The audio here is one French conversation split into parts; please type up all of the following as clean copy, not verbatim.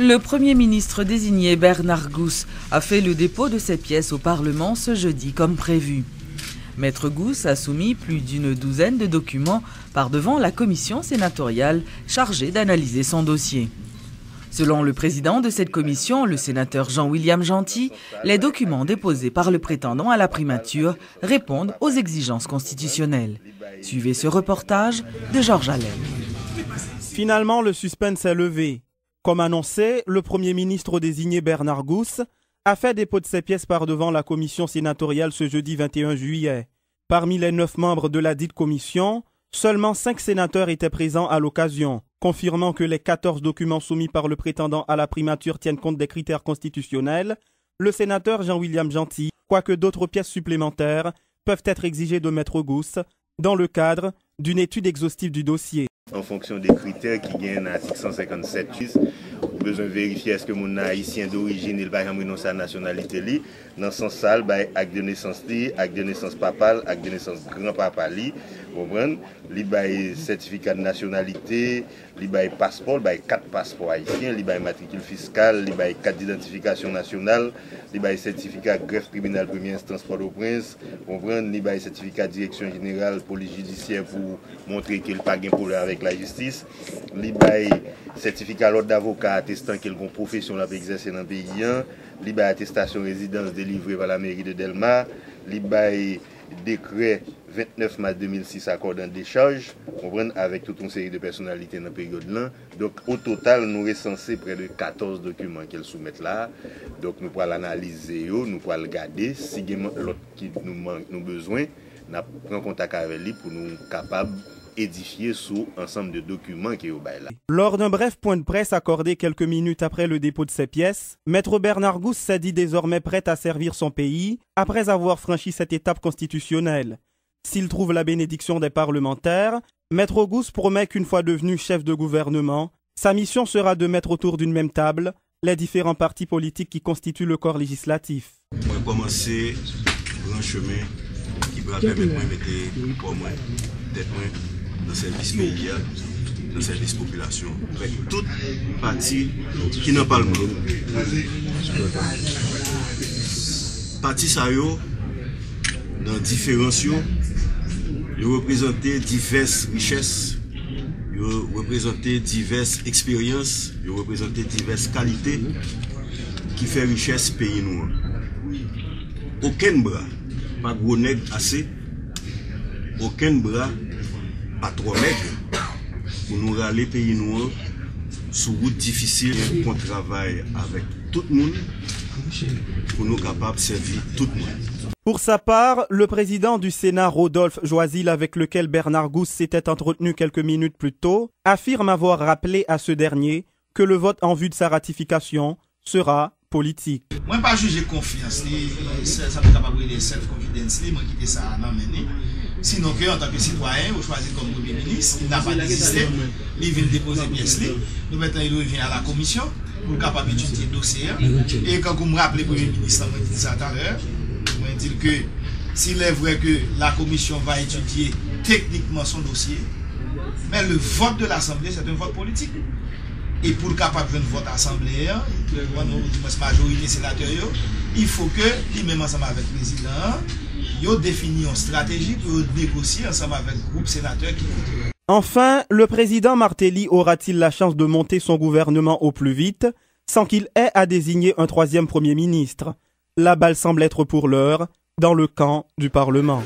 Le Premier ministre désigné Bernard Gousse a fait le dépôt de ses pièces au Parlement ce jeudi comme prévu. Maître Gousse a soumis plus d'une douzaine de documents par devant la commission sénatoriale chargée d'analyser son dossier. Selon le président de cette commission, le sénateur Jean-William Gentil, les documents déposés par le prétendant à la primature répondent aux exigences constitutionnelles. Suivez ce reportage de Georges Allen. Finalement, le suspense est levé. Comme annoncé, le Premier ministre désigné Bernard Gousse a fait dépôt de ses pièces par devant la commission sénatoriale ce jeudi 21 juillet. Parmi les 9 membres de la dite commission, seulement 5 sénateurs étaient présents à l'occasion, confirmant que les 14 documents soumis par le prétendant à la primature tiennent compte des critères constitutionnels. Le sénateur Jean-William Gentil, quoique d'autres pièces supplémentaires peuvent être exigées de Maître Gousse dans le cadre d'une étude exhaustive du dossier. En fonction des critères qui gagnent l'article 157, on a besoin de vérifier est-ce que mon haïtien d'origine il va renoncer à la nationalité. Dans ce sens, acte de naissance, acte de naissance papal, acte de naissance grand-papa, certificat de nationalité, passeport, 4 passeports haïtiens, matricule fiscale, 4 d'identification nationale, certificat greffe criminelle première instance Port-au-Prince, certificat direction générale police judiciaire pour montrer qu'il n'y a pas de problème avec la justice, certificat l'ordre d'avocat attestant qu'il a une profession à exercer dans le pays, attestation résidence délivrée par la mairie de Delma, décret 29 mars 2006 accordant décharge, avec toute une série de personnalités dans la période-là. Donc au total, nous recensons près de 14 documents qu'elles soumettent là. Donc nous pourrons l'analyser, nous pourrons regarder. Si il y a l'autre qui nous manque, nous besoin, nous prenons contact avec lui pour nous capables édifié sous ensemble de documents qui est au bail là. Lors d'un bref point de presse accordé quelques minutes après le dépôt de ses pièces, Maître Bernard Gousse s'est dit désormais prêt à servir son pays après avoir franchi cette étape constitutionnelle. S'il trouve la bénédiction des parlementaires, Maître Gousse promet qu'une fois devenu chef de gouvernement, sa mission sera de mettre autour d'une même table les différents partis politiques qui constituent le corps législatif. On va commencer un grand chemin qui va permettre de mettre pour moi, tête dans le service pays, dans le service population, avec toute partie qui n'en parle pas. Parti ça yo, dans différents ils représentent diverses richesses, ils représentent diverses expériences, ils représentent diverses qualités qui font richesse pays nous. Aucun bras, pas gros nègre assez, aucun bras pas trop maigre pour nous râler pays noirs sous route difficile qu'on travaille avec tout le monde pour nous capables de servir tout le monde. Pour sa part, le président du Sénat, Rodolphe Joisil, avec lequel Bernard Gousse s'était entretenu quelques minutes plus tôt, affirme avoir rappelé à ce dernier que le vote en vue de sa ratification sera politique. Moi, pas juger confiance, ça peut capable de self-confidence, moi quitter ça à l'amener. Sinon, en tant que citoyen, vous choisissez comme Premier ministre, il n'a pas d'existé, il vient déposer pièce, nous maintenant il revient à la commission pour capable d'étudier le dossier. Et quand vous me rappelez Premier ministre, moi dit ça tout à l'heure, moi dit que s'il est vrai que la commission va étudier techniquement son dossier, mais le vote de l'Assemblée, c'est un vote politique. Et pour capable de vote assemblée, majorité sénateur, il faut que lui-même ensemble avec le président, il définisse une stratégie pour négocier ensemble avec le groupe sénateur qui vote. Enfin, le président Martelly aura-t-il la chance de monter son gouvernement au plus vite sans qu'il ait à désigner un troisième Premier ministre? La balle semble être pour l'heure dans le camp du Parlement.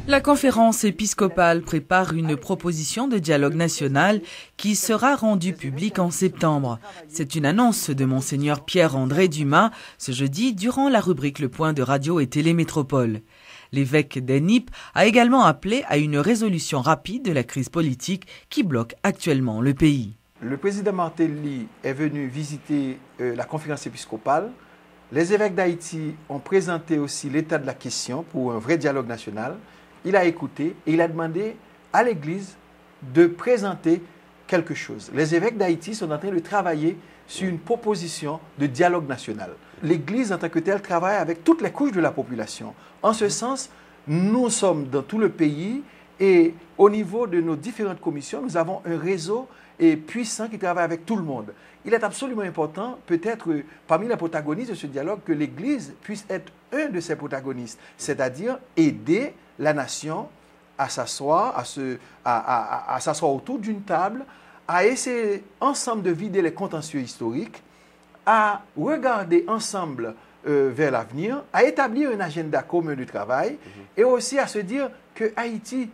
La conférence épiscopale prépare une proposition de dialogue national qui sera rendue publique en septembre. C'est une annonce de Monseigneur Pierre-André Dumas ce jeudi durant la rubrique Le Point de Radio et Télémétropole. L'évêque d'Enip a également appelé à une résolution rapide de la crise politique qui bloque actuellement le pays. Le président Martelly est venu visiter la conférence épiscopale. Les évêques d'Haïti ont présenté aussi l'état de la question pour un vrai dialogue national. Il a écouté et il a demandé à l'Église de présenter quelque chose. Les évêques d'Haïti sont en train de travailler sur une proposition de dialogue national. L'Église en tant que telle travaille avec toutes les couches de la population. En ce sens, nous sommes dans tout le pays Et au niveau de nos différentes commissions, nous avons un réseau puissant qui travaille avec tout le monde. Il est absolument important, peut-être parmi les protagonistes de ce dialogue, que l'Église puisse être un de ces protagonistes, c'est-à-dire aider la nation à s'asseoir, à s'asseoir autour d'une table, à essayer ensemble de vider les contentieux historiques, à regarder ensemble vers l'avenir, à établir un agenda commun de travail et aussi à se dire que Haïti,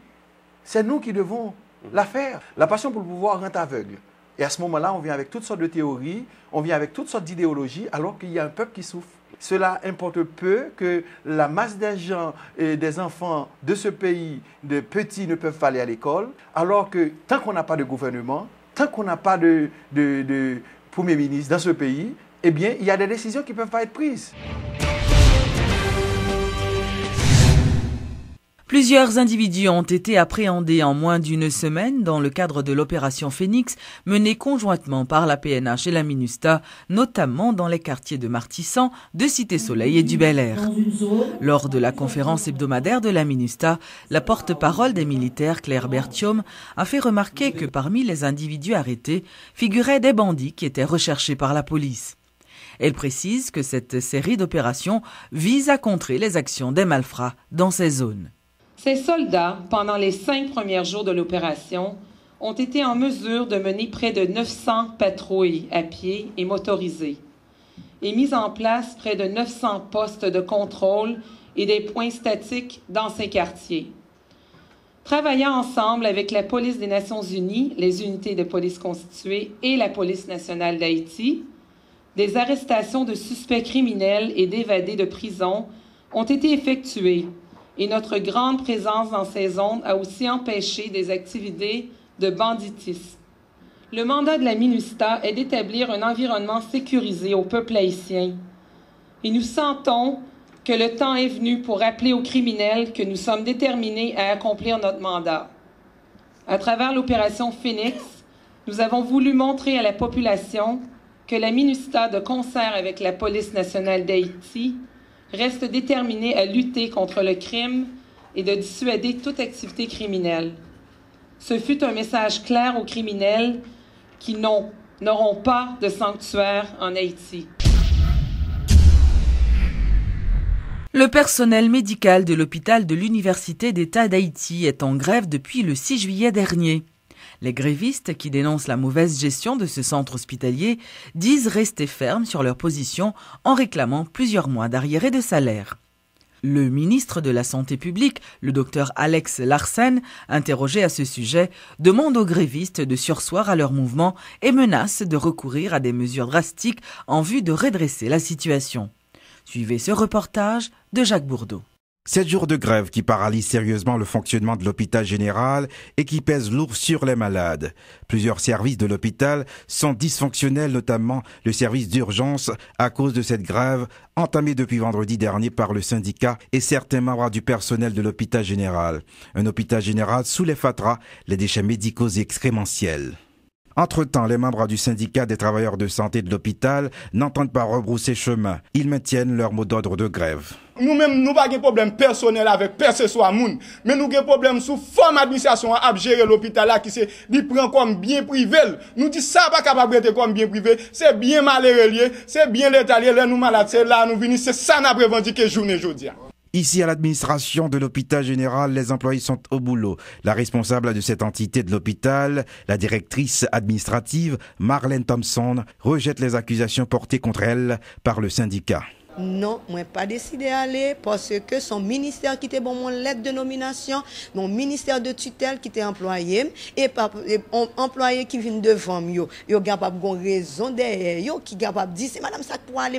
c'est nous qui devons la faire. La passion pour le pouvoir rend aveugle. Et à ce moment-là, on vient avec toutes sortes de théories, on vient avec toutes sortes d'idéologies, alors qu'il y a un peuple qui souffre. Cela importe peu que la masse des gens et des enfants de ce pays, de petits, ne peuvent pas aller à l'école, alors que tant qu'on n'a pas de gouvernement, tant qu'on n'a pas de Premier ministre dans ce pays, eh bien, il y a des décisions qui ne peuvent pas être prises. Plusieurs individus ont été appréhendés en moins d'une semaine dans le cadre de l'opération Phénix menée conjointement par la PNH et la MINUSTA, notamment dans les quartiers de Martissan, de Cité-Soleil et du Bel-Air. Lors de la conférence hebdomadaire de la MINUSTA, la porte-parole des militaires, Claire Berthiaume, a fait remarquer que parmi les individus arrêtés figuraient des bandits qui étaient recherchés par la police. Elle précise que cette série d'opérations vise à contrer les actions des malfrats dans ces zones. Ces soldats, pendant les 5 premiers jours de l'opération, ont été en mesure de mener près de 900 patrouilles à pied et motorisées et mis en place près de 900 postes de contrôle et des points statiques dans ces quartiers. Travaillant ensemble avec la Police des Nations Unies, les unités de police constituées et la Police nationale d'Haïti, des arrestations de suspects criminels et d'évadés de prison ont été effectuées et notre grande présence dans ces zones a aussi empêché des activités de banditisme. Le mandat de la MINUSTA est d'établir un environnement sécurisé au peuple haïtien. Et nous sentons que le temps est venu pour rappeler aux criminels que nous sommes déterminés à accomplir notre mandat. À travers l'opération Phénix, nous avons voulu montrer à la population que la MINUSTA, de concert avec la Police nationale d'Haïti, reste déterminée à lutter contre le crime et de dissuader toute activité criminelle. Ce fut un message clair aux criminels qui n'auront pas de sanctuaire en Haïti. Le personnel médical de l'hôpital de l'Université d'État d'Haïti est en grève depuis le 6 juillet dernier. Les grévistes qui dénoncent la mauvaise gestion de ce centre hospitalier disent rester fermes sur leur position en réclamant plusieurs mois d'arriérés de salaire. Le ministre de la Santé publique, le docteur Alex Larsen, interrogé à ce sujet, demande aux grévistes de surseoir à leur mouvement et menace de recourir à des mesures drastiques en vue de redresser la situation. Suivez ce reportage de Jacques Bourdeau. 7 jours de grève qui paralysent sérieusement le fonctionnement de l'hôpital général et qui pèsent lourd sur les malades. Plusieurs services de l'hôpital sont dysfonctionnels, notamment le service d'urgence, à cause de cette grève entamée depuis vendredi dernier par le syndicat et certains membres du personnel de l'hôpital général. Un hôpital général sous les fatras, les déchets médicaux et excrémentiels. Entre-temps, les membres du syndicat des travailleurs de santé de l'hôpital n'entendent pas rebrousser chemin. Ils maintiennent leur mot d'ordre de grève. Nous-mêmes, nous n'avons pas de problème personnel avec personne soit moun, mais nous avons un problème sous forme d'administration à gérer l'hôpital là qui se prend comme bien privé. Nous disons ça pas capable d'être comme bien privé, c'est bien malheureux, c'est bien l'état là nous malades, c'est là nous venons, c'est ça n'a revendiqué journée aujourd'hui. Ici, à l'administration de l'hôpital général, les employés sont au boulot. La responsable de cette entité de l'hôpital, la directrice administrative, Marlène Thompson, rejette les accusations portées contre elle par le syndicat. Non, moi n'ai pas décidé d'aller parce que son ministère qui était bon mon lettre de nomination, mon ministère de tutelle qui était employé et employé qui vient devant yo, yo capable gon raison derrière yo qui capable dire c'est madame ça pour aller,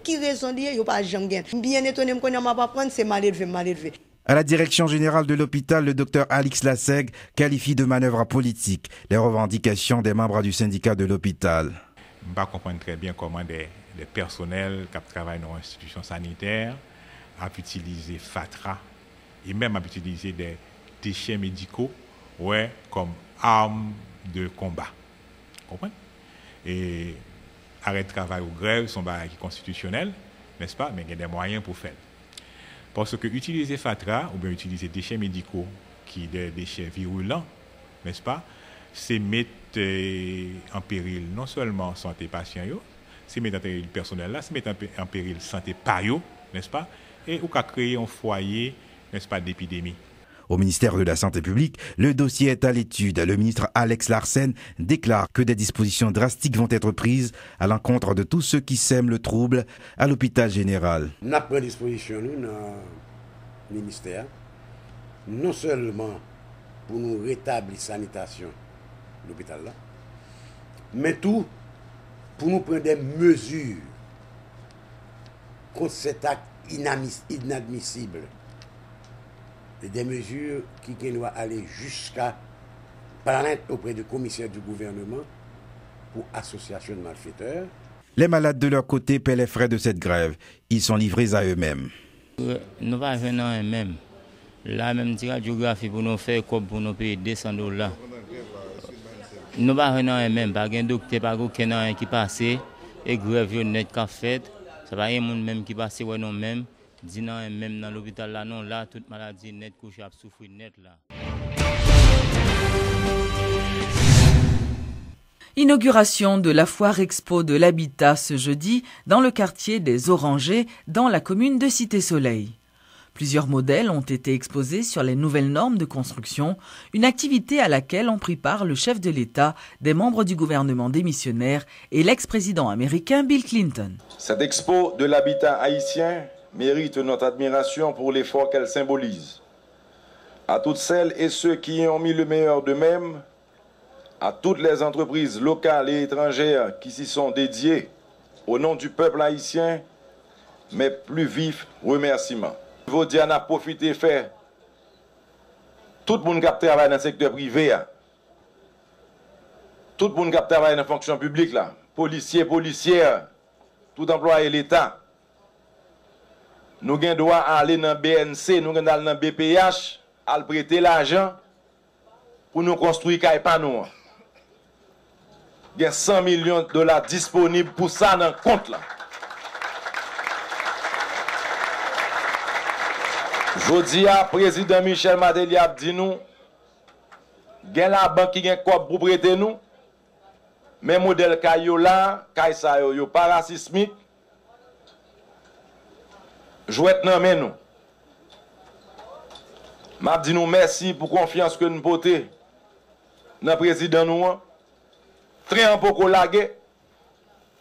qui raison dire yo pas jangen. Bien étonné me connait m'a pas prendre c'est mal élevé. À la direction générale de l'hôpital, le docteur Alex Laseg qualifie de manœuvre politique les revendications des membres du syndicat de l'hôpital. Je ne comprends pas très bien comment des personnels qui travaillent dans l'institution sanitaire a utilisé FATRA et même a utilisé des déchets médicaux comme armes de combat. Vous comprenez? Et arrêt de travail ou grève sont constitutionnels, n'est-ce pas? Mais il y a des moyens pour faire. Parce que utiliser FATRA ou bien utiliser des déchets médicaux qui des déchets virulents, n'est-ce pas? C'est mettre en péril non seulement santé patient, c'est mettre en péril personnel là, c'est mettre en péril santé pario, n'est-ce pas? Et ou qu'à créer un foyer, n'est-ce pas, d'épidémie. Au ministère de la Santé publique, le dossier est à l'étude. Le ministre Alex Larsen déclare que des dispositions drastiques vont être prises à l'encontre de tous ceux qui sèment le trouble à l'hôpital général. Nous avons pris disposition nous, dans le ministère, non seulement pour nous rétablir la sanitation de l'hôpital là, mais tout pour nous prendre des mesures contre cet acte inadmissible. Et des mesures qui doivent aller jusqu'à plainte auprès du commissaire du gouvernement pour association de malfaiteurs. Les malades de leur côté paient les frais de cette grève. Ils sont livrés à eux-mêmes. Nous va venir eux-mêmes. La même radiographie pour nous faire comme pour nous payer $200. Nous va venir eux-mêmes. Pas de docteur, pas de quelqu'un qui passe et grève net qu'a fait. Ça va y avoir même qui passe ouais nous même. Disant même dans l'hôpital là non là toute maladie net couche à souffrir net là. Inauguration de la foire expo de l'habitat ce jeudi dans le quartier des Orangers dans la commune de Cité-Soleil. Plusieurs modèles ont été exposés sur les nouvelles normes de construction, une activité à laquelle ont pris part le chef de l'État, des membres du gouvernement démissionnaire et l'ex-président américain Bill Clinton. Cette expo de l'habitat haïtien mérite notre admiration pour l'effort qu'elle symbolise. À toutes celles et ceux qui ont mis le meilleur d'eux-mêmes, à toutes les entreprises locales et étrangères qui s'y sont dédiées, au nom du peuple haïtien, mes plus vifs remerciements. Je veux dire, on a profité faire tout le monde qui travaille dans le secteur privé, tout le monde qui travaille dans la fonction publique, là, policiers, policières, tout employé l'État. Nous avons droit à aller dans BNC, nous avons aller dans BPH, à prêter l'argent pour nous construire Kaipanou. Il y a $100 millions disponibles pour ça dans le compte là. Jodi a président Michel Martelly a dit nous, il y a la banque qui a quoi pour prêter nous, mais modèle Kayo là, Kaisa yo parasismique, jouet nan men nous. M'a dit nous merci pour confiance que nous portez dans président nous. Très un peu collagé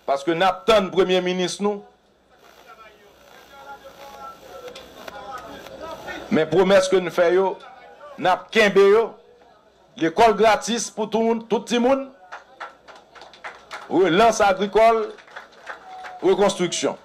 parce que nous attendons premier ministre nous. Mais promesse que nous faisons, nous avons l'école gratis pour tout le monde, relance agricole, reconstruction.